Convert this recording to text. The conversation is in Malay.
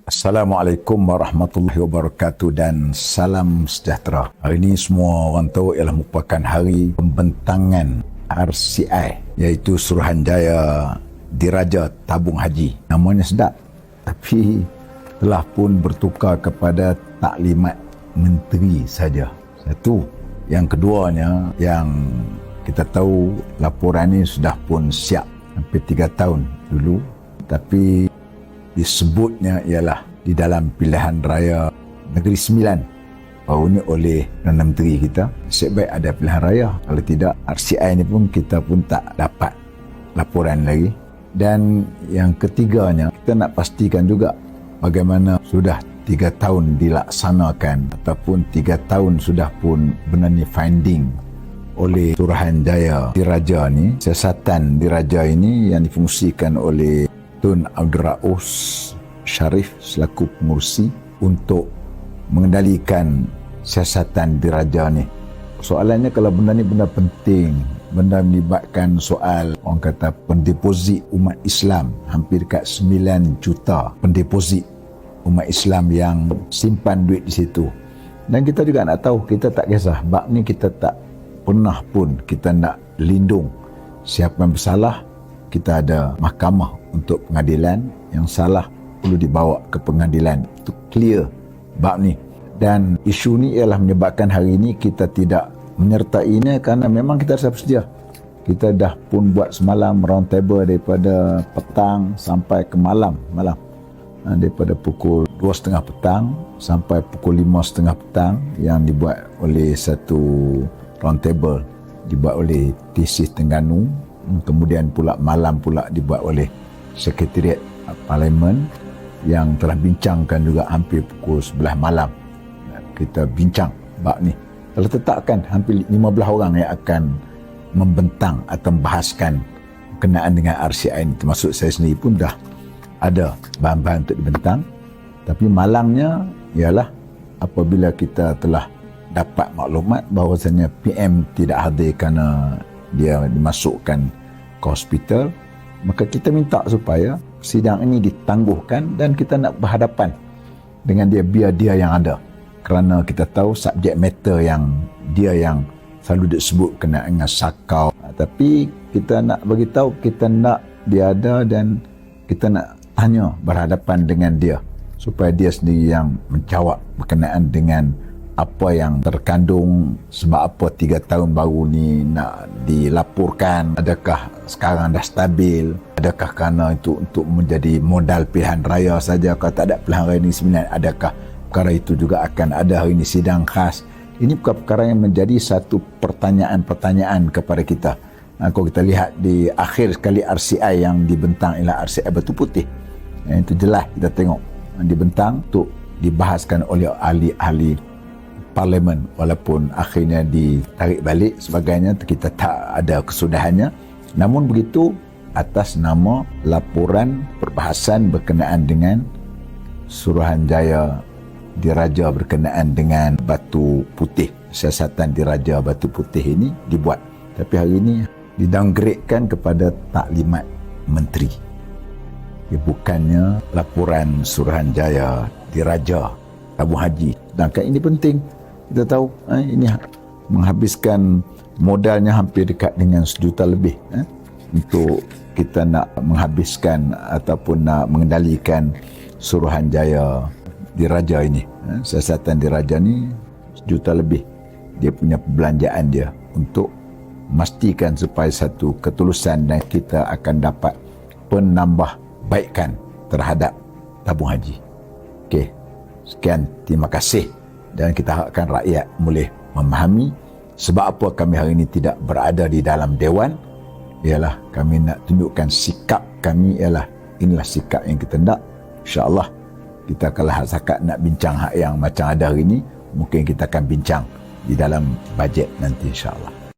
Assalamualaikum warahmatullahi wabarakatuh dan salam sejahtera. Hari ini semua orang tahu ialah merupakan hari pembentangan RCI, iaitu Suruhanjaya Diraja Tabung Haji. Namanya sedap, tapi telah pun bertukar kepada taklimat menteri saja. Satu. Yang keduanya, yang kita tahu laporan ini sudah pun siap hampir 3 tahun dulu, tapi disebutnya ialah di dalam pilihan raya Negeri Sembilan baru ni oleh Perdana Menteri kita. Sebaik ada pilihan raya, kalau tidak RCI ni pun kita pun tak dapat laporan lagi. Dan yang ketiganya, kita nak pastikan juga bagaimana sudah 3 tahun dilaksanakan ataupun 3 tahun sudah pun benar ni finding oleh Suruhanjaya Diraja ni. Siasatan Diraja ini yang difungsikan oleh Tun Abdul Rauf Sharif selaku pengurusi untuk mengendalikan siasatan diraja ni. Soalannya, kalau benda ni benda penting, benda melibatkan soal orang kata pendeposit umat Islam, hampir dekat 9 juta pendeposit umat Islam yang simpan duit di situ. Dan kita juga nak tahu, kita tak kisah bab ni, kita tak pernah pun kita nak lindung siapa yang bersalah. Kita ada mahkamah untuk pengadilan, yang salah perlu dibawa ke pengadilan. Itu clear bab ni. Dan isu ni ialah menyebabkan hari ini kita tidak menyertainya kerana memang kita rasa bersedia. Kita dah pun buat semalam round table daripada petang sampai ke malam. Daripada pukul 2.30 petang sampai pukul 5.30 petang yang dibuat oleh satu round table, dibuat oleh TC Terengganu. Kemudian pula malam pula dibuat oleh Sekretariat Parlimen yang telah bincangkan juga hampir pukul 11 malam. Kita bincang bab ni. Telah tetapkan hampir 15 orang yang akan membentang atau membahaskan berkenaan dengan RCI ini. Termasuk saya sendiri pun dah ada bahan-bahan untuk dibentang. Tapi malangnya ialah apabila kita telah dapat maklumat bahawasanya PM tidak hadir kerana dia dimasukkan ke hospital, maka kita minta supaya sidang ini ditangguhkan dan kita nak berhadapan dengan dia, biar dia yang ada. Kerana kita tahu subjek matter yang dia yang selalu disebut kena dengan sakau. Tapi kita nak bagi tahu, kita nak dia ada dan kita nak tanya berhadapan dengan dia supaya dia sendiri yang menjawab berkenaan dengan apa yang terkandung, sebab apa 3 tahun baru ni nak dilaporkan. Adakah sekarang dah stabil? Adakah kerana itu untuk menjadi modal pilihan raya saja? Kalau tak ada pilihan raya Negeri Sembilan, adakah perkara itu juga akan ada hari ini sidang khas? Ini perkara yang menjadi satu pertanyaan-pertanyaan kepada kita. Kalau kita lihat di akhir sekali RCI yang dibentang ialah RCI Batu Putih. Itu jelas kita tengok dibentang untuk dibahaskan oleh ahli-ahli Parlimen, walaupun akhirnya ditarik balik sebagainya, kita tak ada kesudahannya. Namun begitu, atas nama laporan perbahasan berkenaan dengan Suruhanjaya Diraja berkenaan dengan Batu Putih, siasatan Diraja Batu Putih ini dibuat. Tapi hari ini didowngradekan kepada taklimat menteri. Bukannya laporan Suruhanjaya Diraja Tabung Haji. Sedangkan ini penting. Kita tahu ini menghabiskan modalnya hampir dekat dengan 1 juta lebih untuk kita nak menghabiskan ataupun nak mengendalikan Suruhanjaya Diraja ini. Siasatan Diraja ni 1 juta lebih dia punya perbelanjaan dia untuk memastikan supaya satu ketulusan dan kita akan dapat penambahbaikan terhadap tabung haji. Okey, sekian, terima kasih. Dan kita harapkan rakyat boleh memahami sebab apa kami hari ini tidak berada di dalam Dewan. Ialah kami nak tunjukkan sikap kami, ialah inilah sikap yang kita nak. InsyaAllah kita kalau sakat nak bincang hak yang macam ada hari ini, mungkin kita akan bincang di dalam bajet nanti insyaAllah.